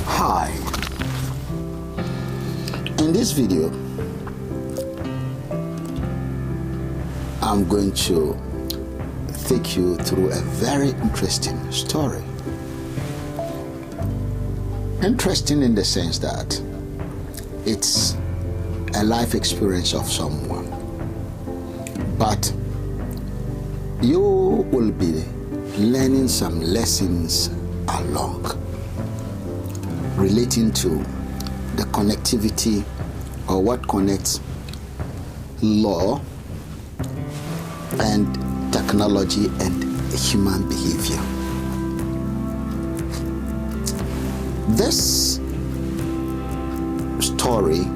Hi. In this video, I'm going to take you through a very interesting story. Interesting in the sense that it's a life experience of someone, but you will be learning some lessons along relating to the connectivity or what connects law and technology and human behavior. This story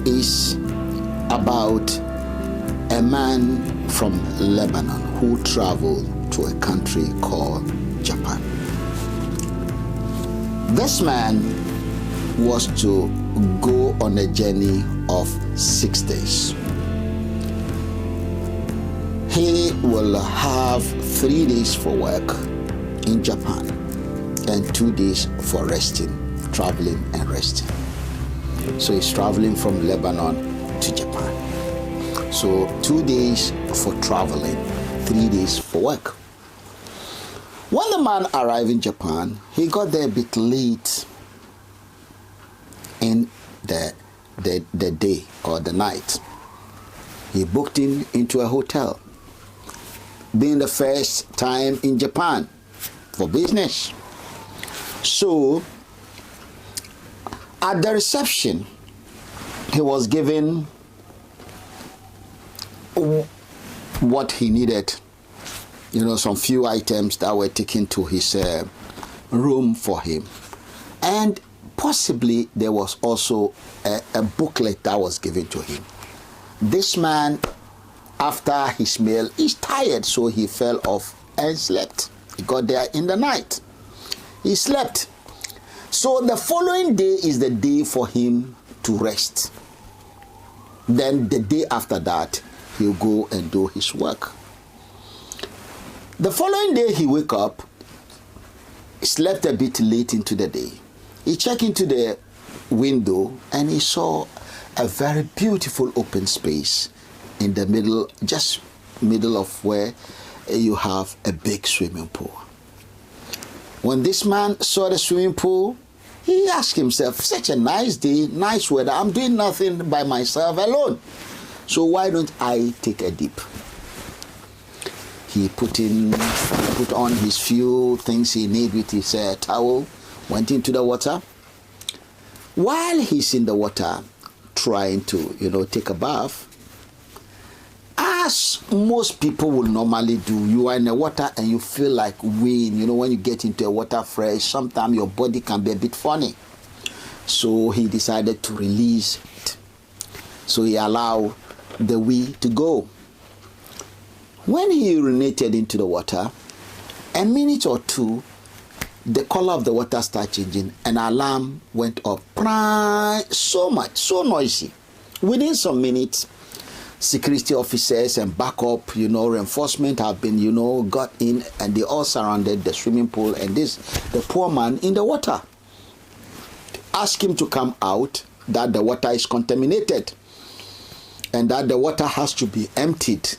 is about a man from Lebanon who traveled to a country called Japan. This man was to go on a journey of 6 days. He will have 3 days for work in Japan and 2 days for resting, traveling and resting. So he's traveling from Lebanon to Japan. So 2 days for traveling, 3 days for work. When the man arrived in Japan, he got there a bit late in the day or the night. He booked into a hotel, being the first time in Japan for business. So at the reception, he was given what he needed, some few items that were taken to his room for him. And possibly there was also a booklet that was given to him. This man, after his meal, is tired, so he fell off and slept. He got there in the night. He slept. So the following day is the day for him to rest. Then the day after that, he'll go and do his work. The following day, he woke up, slept a bit late into the day. He checked into the window and he saw a very beautiful open space in the middle, just middle of where you have a big swimming pool. When this man saw the swimming pool, he asked himself, such a nice day, nice weather, I'm doing nothing by myself alone. So why don't I take a dip? He put on his few things he needed with his towel, went into the water. While he's in the water trying to, take a bath, as most people will normally do, you are in the water and you feel like wind. When you get into the water fresh, sometimes your body can be a bit funny. So he decided to release it. So he allowed the wind to go. When he urinated into the water, a minute or two, the color of the water started changing. An alarm went up. So much, so noisy. Within some minutes, security officers and backup, reinforcement have been, got in, and they all surrounded the swimming pool and the poor man in the water. Ask him to come out, that the water is contaminated and that the water has to be emptied.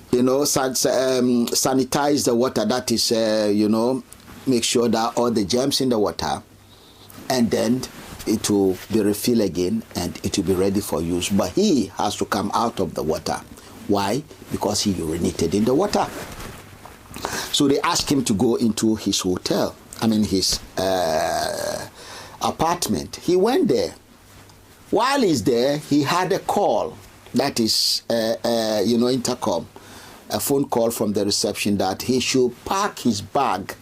Sanitize the water, that is, make sure that all the germs in the water, and then it will be refilled again and it will be ready for use. But he has to come out of the water. Why? Because he urinated in the water. So they asked him to go into his his apartment. He went there. While he's there, he had a call, that is, intercom, a phone call from the reception that he should pack his bag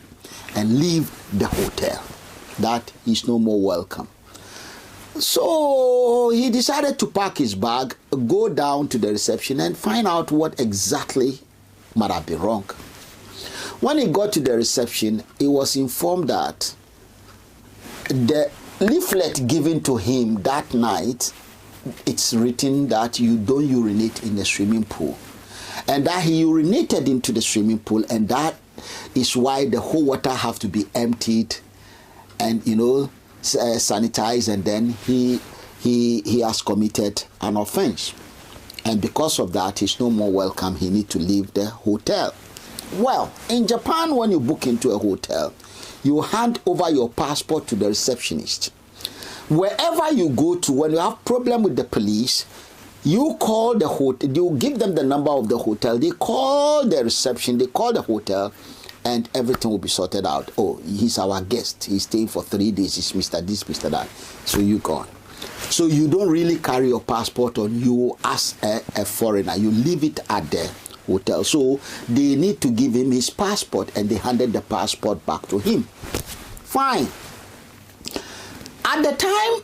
and leave the hotel, that he's no more welcome. So he decided to pack his bag, go down to the reception and find out what exactly might have been wrong. When he got to the reception, he was informed that the leaflet given to him that night, it's written that you don't urinate in the swimming pool. and that he urinated into the swimming pool, and that is why the whole water have to be emptied and sanitized, and then he has committed an offense, and because of that he's no more welcome. He need to leave the hotel. Well, in Japan, when you book into a hotel, you hand over your passport to the receptionist. Wherever you go to, when you have problem with the police, you call the hotel, you give them the number of the hotel, they call the reception, they call the hotel, and everything will be sorted out. Oh, he's our guest, he's staying for 3 days, he's Mr. This, Mr. That. So you gone. So you don't really carry your passport on you as a foreigner. You leave it at the hotel. So they need to give him his passport, and they handed the passport back to him. Fine. At the time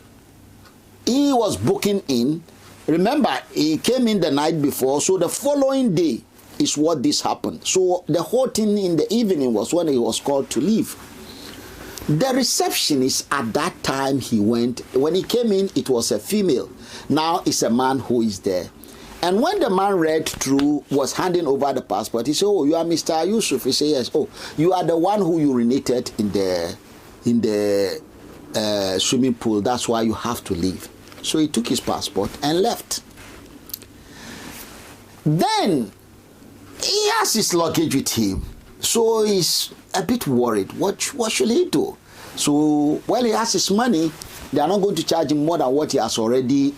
he was booking in, remember, he came in the night before, so the following day is what this happened. So the whole thing in the evening was when he was called to leave. The receptionist at that time when he came in, it was a female. Now it's a man who is there. And when the man read through, was handing over the passport, he said, "Oh, you are Mr. Yusuf." He said, "Yes." "Oh, you are the one who urinated in the swimming pool. That's why you have to leave." So he took his passport and left. Then he has his luggage with him, so he's a bit worried. What should he do? So he has his money. They are not going to charge him more than what he has already,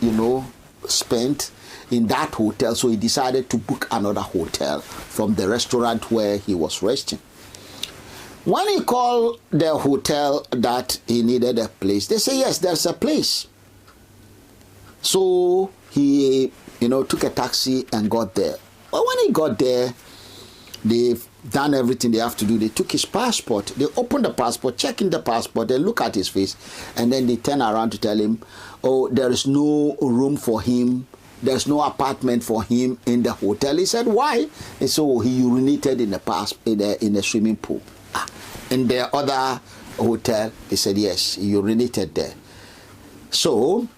spent in that hotel. So he decided to book another hotel from the restaurant where he was resting. When he called the hotel that he needed a place, they say, "Yes, there's a place." So he, took a taxi and got there. But when he got there, they've done everything they have to do. They took his passport. They opened the passport, check in the passport, they look at his face, and then they turn around to tell him, "Oh, there is no room for him. There's no apartment for him in the hotel." He said, "Why?" And so he urinated in the swimming pool. In the other hotel, he said, "Yes, he urinated there." So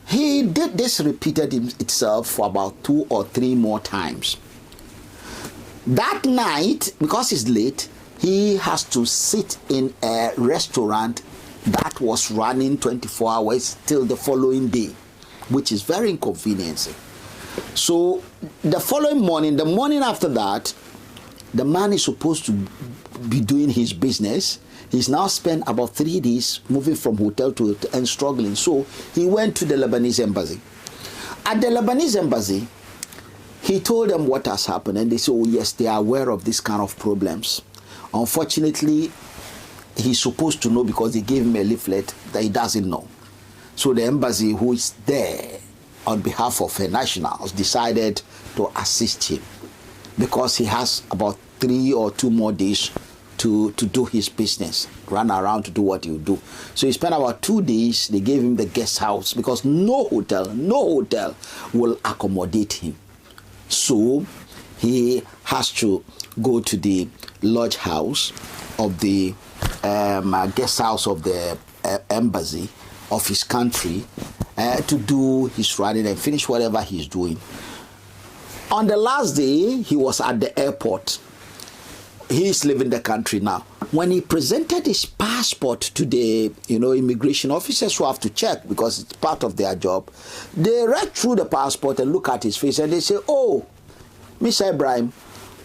he did this, repeated itself for about 2 or 3 more times. That night, because it's late, he has to sit in a restaurant that was running 24 hours till the following day, which is very inconveniencing. So the following morning, the morning after that, the man is supposed to be doing his business. He's now spent about 3 days moving from hotel to hotel and struggling. So he went to the Lebanese embassy. At the Lebanese embassy, he told them what has happened, and they said, "Oh yes, they are aware of this kind of problems." Unfortunately, he's supposed to know because they gave him a leaflet that he doesn't know. So the embassy, who is there on behalf of nationals, decided to assist him because he has about 3 or 2 more days to do his business, run around to do what he would do. So he spent about 2 days. They gave him the guest house because no hotel will accommodate him. So he has to go to the lodge house of the guest house of the embassy of his country to do his running and finish whatever he's doing. On the last day, he was at the airport. He's leaving the country now. When he presented his passport to the immigration officers who have to check because it's part of their job, they read through the passport and look at his face and they say, "Oh, Mr. Ibrahim,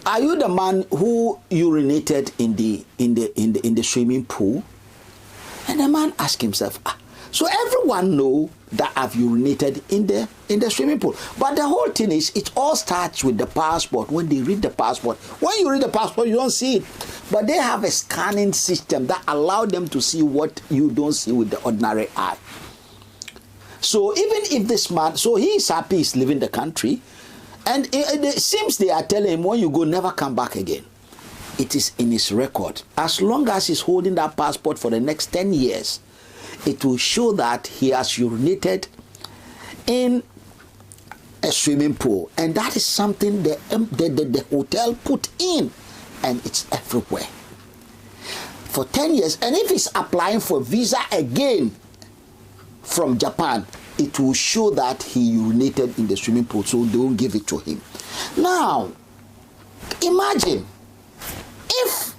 are you the man who urinated in the swimming pool?" And the man asked himself, so everyone know that I've urinated in the swimming pool. But the whole thing is, it all starts with the passport. When they read the passport, when you read the passport, you don't see it. But they have a scanning system that allows them to see what you don't see with the ordinary eye. So even if this man, so he is happy he's leaving the country, and it seems they are telling him, when you go, never come back again. It is in his record. As long as he's holding that passport for the next 10 years, it will show that he has urinated in a swimming pool. And that is something the hotel put in, and it's everywhere. For 10 years, and if he's applying for visa again from Japan, it will show that he urinated in the swimming pool, so don't give it to him. Now, Imagine if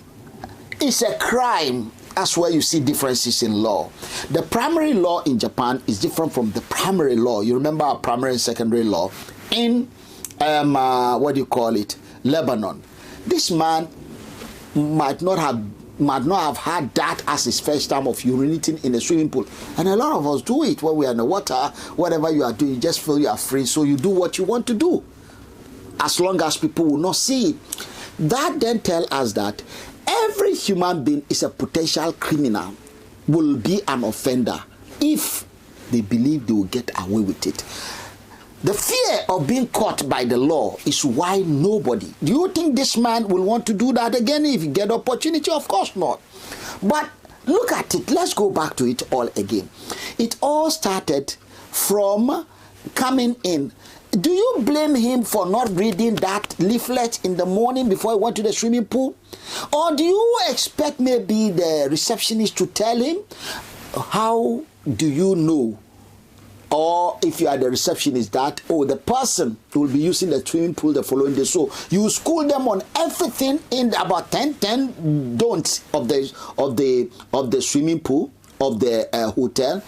it's a crime. That's where you see differences in law. The primary law in Japan is different from the primary law. You remember our primary and secondary law in Lebanon. This man might not have had that as his first time of urinating in a swimming pool. And a lot of us do it when we are in the water. Whatever you are doing, you just feel you are free, so you do what you want to do, as long as people will not see it. That then tells us that every human being is a potential criminal, will be an offender if they believe they will get away with it. The fear of being caught by the law is why nobody. Do you think this man will want to do that again if he get opportunity? Of course not. But look at it. Let's go back to it all again. It all started from coming in. Do you blame him for not reading that leaflet in the morning before he went to the swimming pool? Or do you expect maybe the receptionist to tell him? How do you know? Or if you are the receptionist, that the person will be using the swimming pool the following day. So you school them on everything in about 10 don'ts of the swimming pool, of the hotel.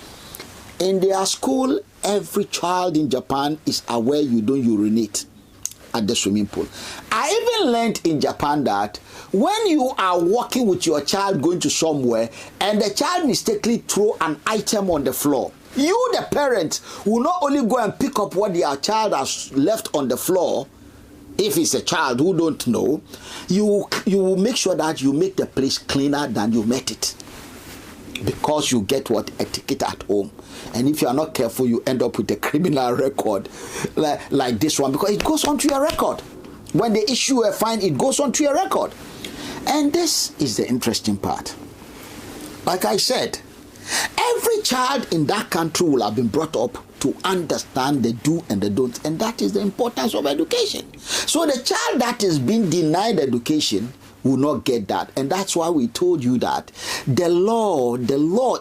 In their school, every child in Japan is aware you don't urinate at the swimming pool. I even learned in Japan that when you are walking with your child going to somewhere and the child mistakenly throw an item on the floor, you, the parent, will not only go and pick up what your child has left on the floor. If it's a child who don't know, you will make sure that you make the place cleaner than you met it, because you get a ticket at home. And if you are not careful, you end up with a criminal record like this one, because it goes onto your record. When they issue a fine, it goes onto your record. And this is the interesting part. Like I said, every child in that country will have been brought up to understand the do and the don't, and that is the importance of education. So the child that is being denied education will not get that. And that's why we told you that the law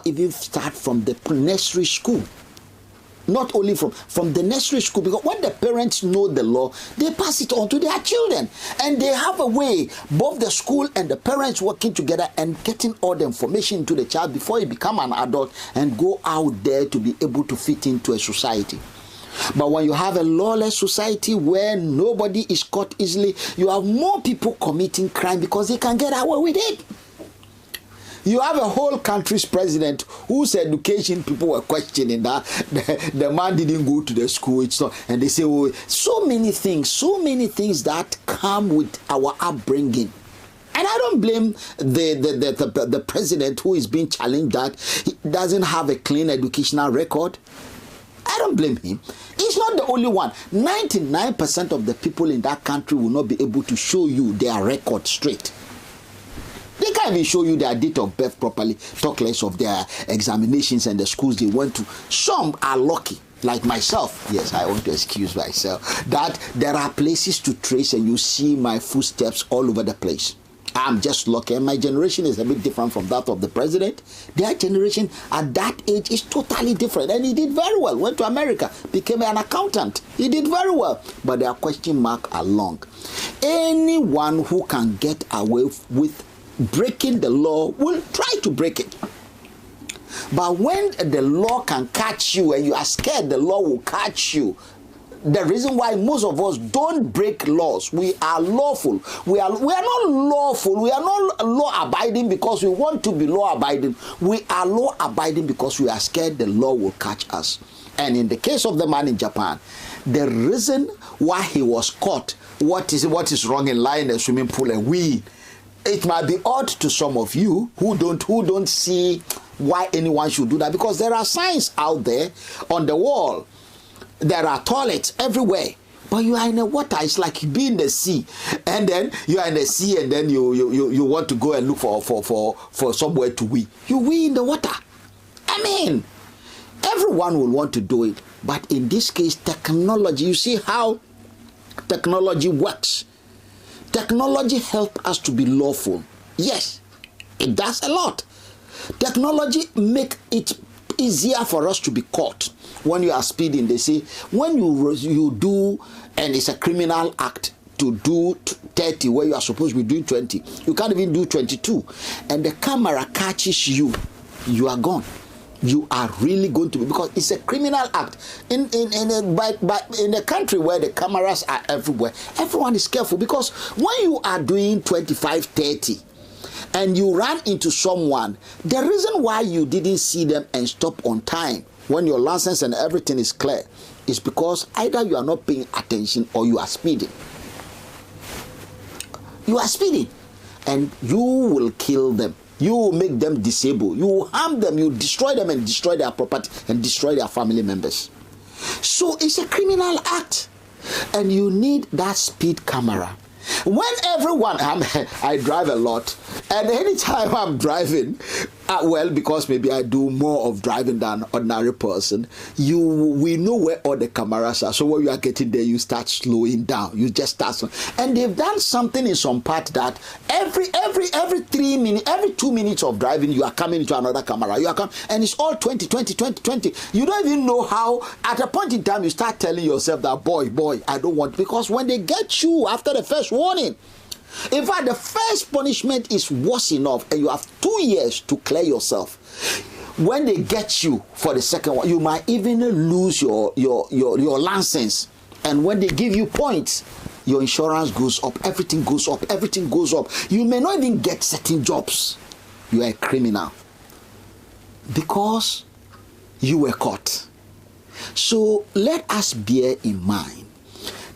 even start from the nursery school. Not only from the nursery school, because when the parents know the law, they pass it on to their children. And they have a way, both the school and the parents working together and getting all the information to the child before he become an adult and go out there to be able to fit into a society. But when you have a lawless society where nobody is caught easily, you have more people committing crime because they can get away with it. You have a whole country's president whose education people were questioning, that the man didn't go to the school. It's not, and they say, so many things that come with our upbringing. And I don't blame the president who is being challenged that he doesn't have a clean educational record. I don't blame him. He's not the only one. 99% of the people in that country will not be able to show you their record straight. They can't even show you their date of birth properly, talk less of their examinations and the schools they went to. Some are lucky, like myself. Yes, I want to excuse myself, that there are places to trace and you see my footsteps all over the place. I'm just lucky, and my generation is a bit different from that of the president. Their generation at that age is totally different, and he did very well. Went to America, became an accountant. He did very well, but their question mark are long. Anyone who can get away with breaking the law will try to break it. But when the law can catch you and you are scared the law will catch you, the reason why most of us don't break laws, we are lawful. We are not lawful. We are not law abiding because we want to be law abiding. We are law abiding because we are scared the law will catch us. And in the case of the man in Japan, the reason why he was caught, what is wrong in lying in a swimming pool and we, it might be odd to some of you who don't see why anyone should do that, because there are signs out there on the wall. There are toilets everywhere, but you are in the water. It's like you be in the sea, and then you are in the sea, and then you want to go and look for somewhere to wee. You wee in the water. I mean, everyone will want to do it, but in this case, technology. You see how technology works. Technology helps us to be lawful. Yes, it does a lot. Technology make it easier for us to be caught. When you are speeding, they say when you do and it's a criminal act, to do 30 where you are supposed to be doing 20. You can't even do 22. And the camera catches you, you are gone. You are really going to be, because it's a criminal act. In a country where the cameras are everywhere, everyone is careful, because when you are doing 25, 30, and you run into someone, the reason why you didn't see them and stop on time when your license and everything is clear is because either you are not paying attention or you are speeding. You are speeding, and you will kill them. You will make them disabled. You will harm them. You will destroy them and destroy their property and destroy their family members. So it's a criminal act, and you need that speed camera. When everyone, I drive a lot, and anytime I'm driving, well, because maybe I do more of driving than ordinary person, we know where all the cameras are. So when you are getting there, you start slowing down. You just start slowing. And they've done something in some part that every 3 minutes, every 2 minutes of driving, you are coming into another camera. You are coming, and it's all 20, 20, 20, 20. You don't even know how. At a point in time, you start telling yourself that, boy, I don't want, because when they get you after the first warning, in fact, the first punishment is worse enough, and you have 2 years to clear yourself. When they get you for the second one, you might even lose your license. And when they give you points, your insurance goes up, everything goes up, everything goes up. You may not even get certain jobs. You are a criminal because you were caught. So let us bear in mind,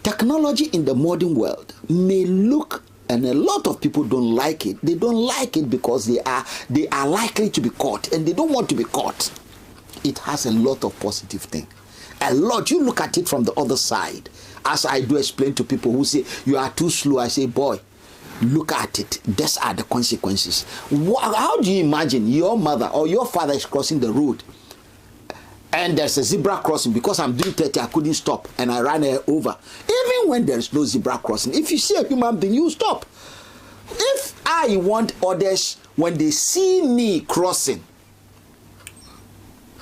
technology in the modern world may look, and a lot of people don't like it. They don't like it because they are likely to be caught, and they don't want to be caught. It has a lot of positive things. A lot. You look at it from the other side. As I do explain to people who say, you are too slow, I say, boy, look at it. These are the consequences. How do you imagine your mother or your father is crossing the road, and there's a zebra crossing? Because I'm doing 30, I couldn't stop, and I ran her over. Even when there is no zebra crossing, if you see a human being, you stop. If I want others, when they see me crossing,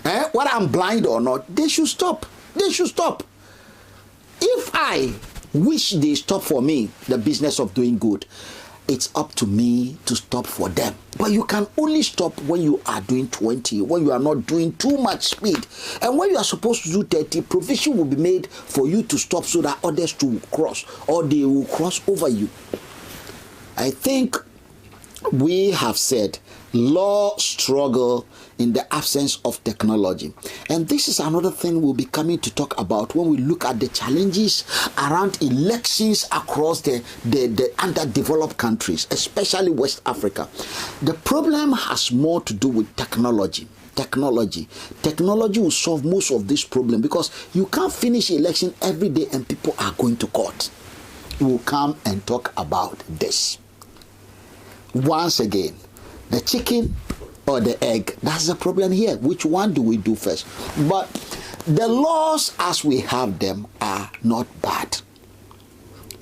whether I'm blind or not, they should stop. They should stop. If I wish they stop for me, the business of doing good, it's up to me to stop for them. But you can only stop when you are doing 20, when you are not doing too much speed. And when you are supposed to do 30, provision will be made for you to stop so that others will cross, or they will cross over you. I think we have said law struggle in the absence of technology. And this is another thing we'll be coming to talk about when we look at the challenges around elections across the underdeveloped countries, especially West Africa. The problem has more to do with technology. Technology will solve most of this problem, because you can't finish election every day and people are going to court. We'll come and talk about this. Once again, the chicken or the egg, that's the problem here. Which one do we do first? But the laws as we have them are not bad.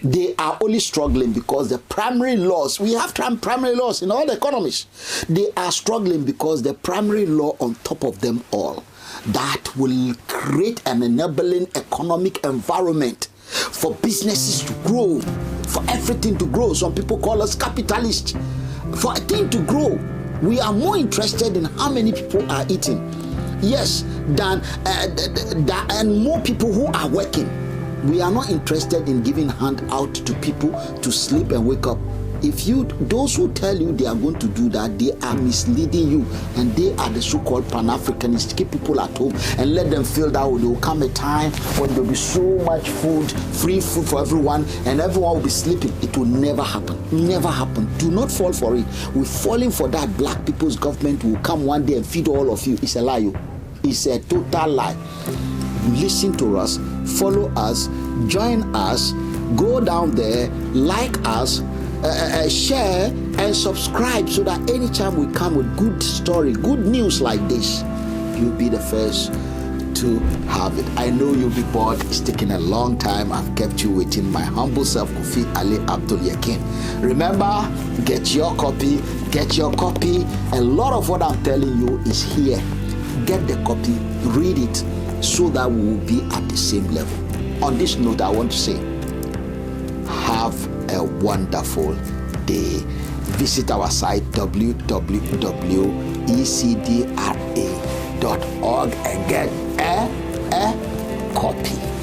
They are only struggling because the primary laws, we have primary laws in all the economies. They are struggling because the primary law on top of them all, that will create an enabling economic environment for businesses to grow, for everything to grow. Some people call us capitalists. For a thing to grow, we are more interested in how many people are eating, yes, than and more people who are working. We are not interested in giving hand out to people to sleep and wake up. Those who tell you they are going to do that, they are misleading you, and they are the so-called Pan-Africanists. Keep people at home and let them feel that there will come a time when there will be so much food, free food for everyone, and everyone will be sleeping. It will never happen. Never happen. Do not fall for it. We're falling for that. Black people's government will come one day and feed all of you. It's a lie. It's a total lie. Listen to us, follow us, join us, go down there, like us, share and subscribe, so that anytime we come with good story, good news like this, you'll be the first to have it. I know you'll be bored. It's taken a long time. I've kept you waiting. My humble self, Kofi Ali Abdul Yakin. Remember, get your copy. A lot of what I'm telling you is here. Get the copy, read it, so that we will be at the same level. On this note, I want to say, have a wonderful day. Visit our site www.ecdra.org and get a copy